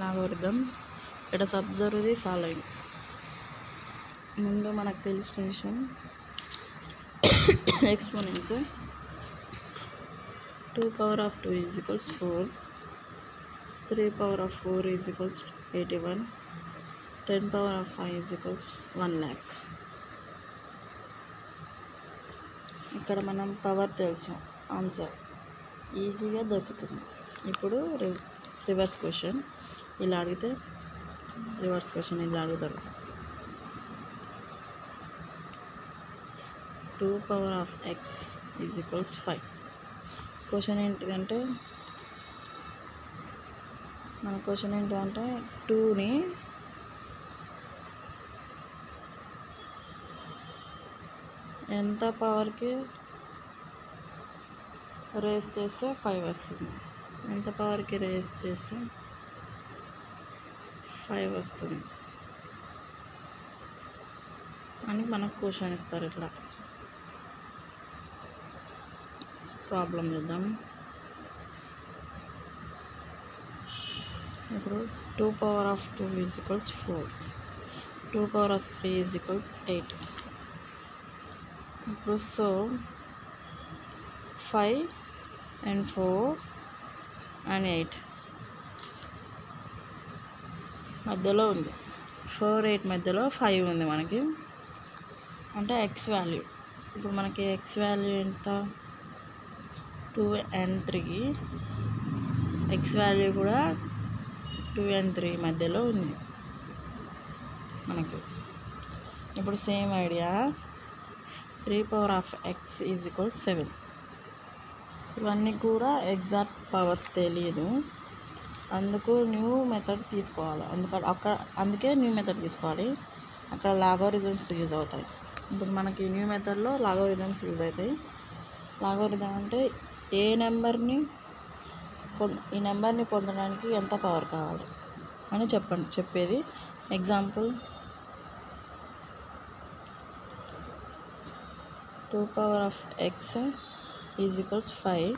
Logarithm. let us observe the following. ముందు మనకు తెలిసిన విషయం exponents. 2 power of 2 is equals 4, 3 power of 4 is equals 81, 10 power of 5 is equals 1 lakh. ఇక్కడ మనం power తెలుసు, ఆన్సర్ ఈజీగా దొరుకుతుంది. ఇప్పుడు రివర్స్ క్వశ్చన్ ఇలా అడిగితే రివర్స్ క్వశ్చన్ ఇలా అడుగుతారు. 2 power of x is equals 5. Question ఏంటిదంటే మన క్వశ్చన్ ఏంటంటే 2ని ఎంత పవర్కి రేస్ చేస్తే 5 వస్తుంది, ఎంత పవర్కి రేస్ చేస్తే 5 వస్తుంది అని మనకు క్వశ్చన్ ఇస్తారు. ఇట్లా ప్రాబ్లం చేద్దాం. ఇప్పుడు 2 power of 2 is equals 4, 2 power of 3 is equals 8. ఇప్పుడు సో 5 and 4 and 8 మధ్యలో ఉంది. 4, 8 మధ్యలో 5 ఉంది మనకి, అంటే ఎక్స్ వాల్యూ. ఇప్పుడు మనకి ఎక్స్ వాల్యూ ఎంత? 2 and 3. ఎక్స్ వాల్యూ కూడా 2 and 3 మధ్యలో ఉంది మనకి. ఇప్పుడు same idea, 3 power of x is equals 7. ఇవన్నీ కూడా ఎగ్జాక్ట్ పవర్స్ తెలియదు, అందుకు న్యూ మెథడ్ తీసుకోవాలి. అందుకే న్యూ మెథడ్ తీసుకోవాలి. అక్కడ లాగరిథమ్స్ యూజ్ అవుతాయి. ఇప్పుడు మనకి న్యూ మెథడ్లో లాగరిథమ్స్ యూజ్ అవుతాయి. లాగరిథం అంటే ఈ నెంబర్ని పొందడానికి ఎంత పవర్ కావాలి అని చెప్పేది. Example 2 power of x is equals 5,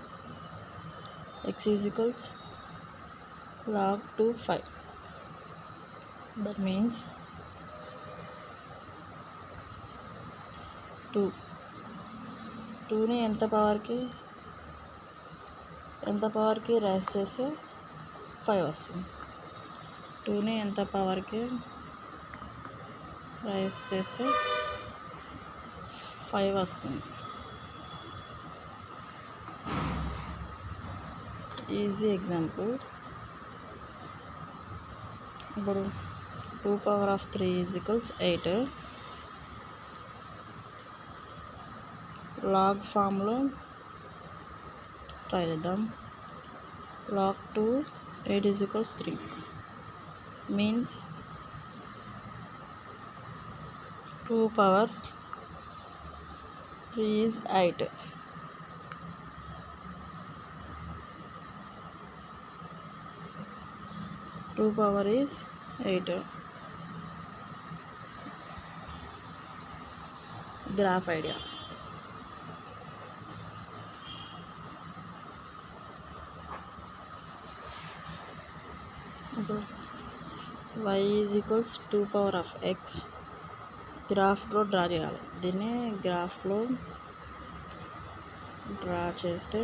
x is equals log 2 5. that means 2ని ఎంత పవర్కి రైస్ చేస్తే 5 వస్తుంది. 2ని ఎంత పవర్కి రైస్ చేస్తే 5 వస్తుంది. Easy example. ఇప్పుడు 2 power of 3 is equals 8. Log ఫామ్లో ట్రై చేద్దాం. log 2 8 is equals 3 means 2 powers 3 is 8. Two power is 8. Graph idea. y is equals 2 power of x. గ్రాఫ్లో డ్రా చేయాలి. దీన్ని గ్రాఫ్లో డ్రా చేస్తే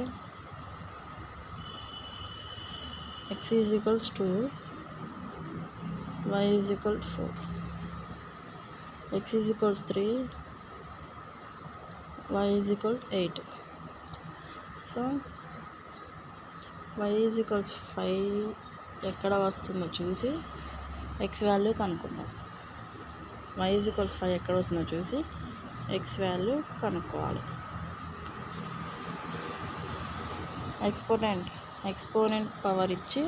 x is equals 2, y is equals 4, x is equals 3, y is equals 8. So y is equals 5 ఎక్కడ వస్తుందో చూసి x value కనుక్కుందాం. y is equals 5 ఎక్కడ వస్తుందో చూసి x వాల్యూ కనుక్కోవాలి. ఎక్స్పోనెంట్ పవర్ ఇచ్చి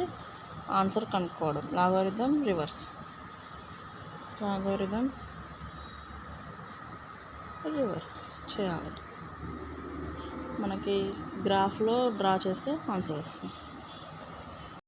ఆన్సర్ కనుక్కోవడం. లాగరిథం రివర్స్ చేయాలి. మనకి గ్రాఫ్లో డ్రా చేస్తే ఆన్సర్ వస్తుంది.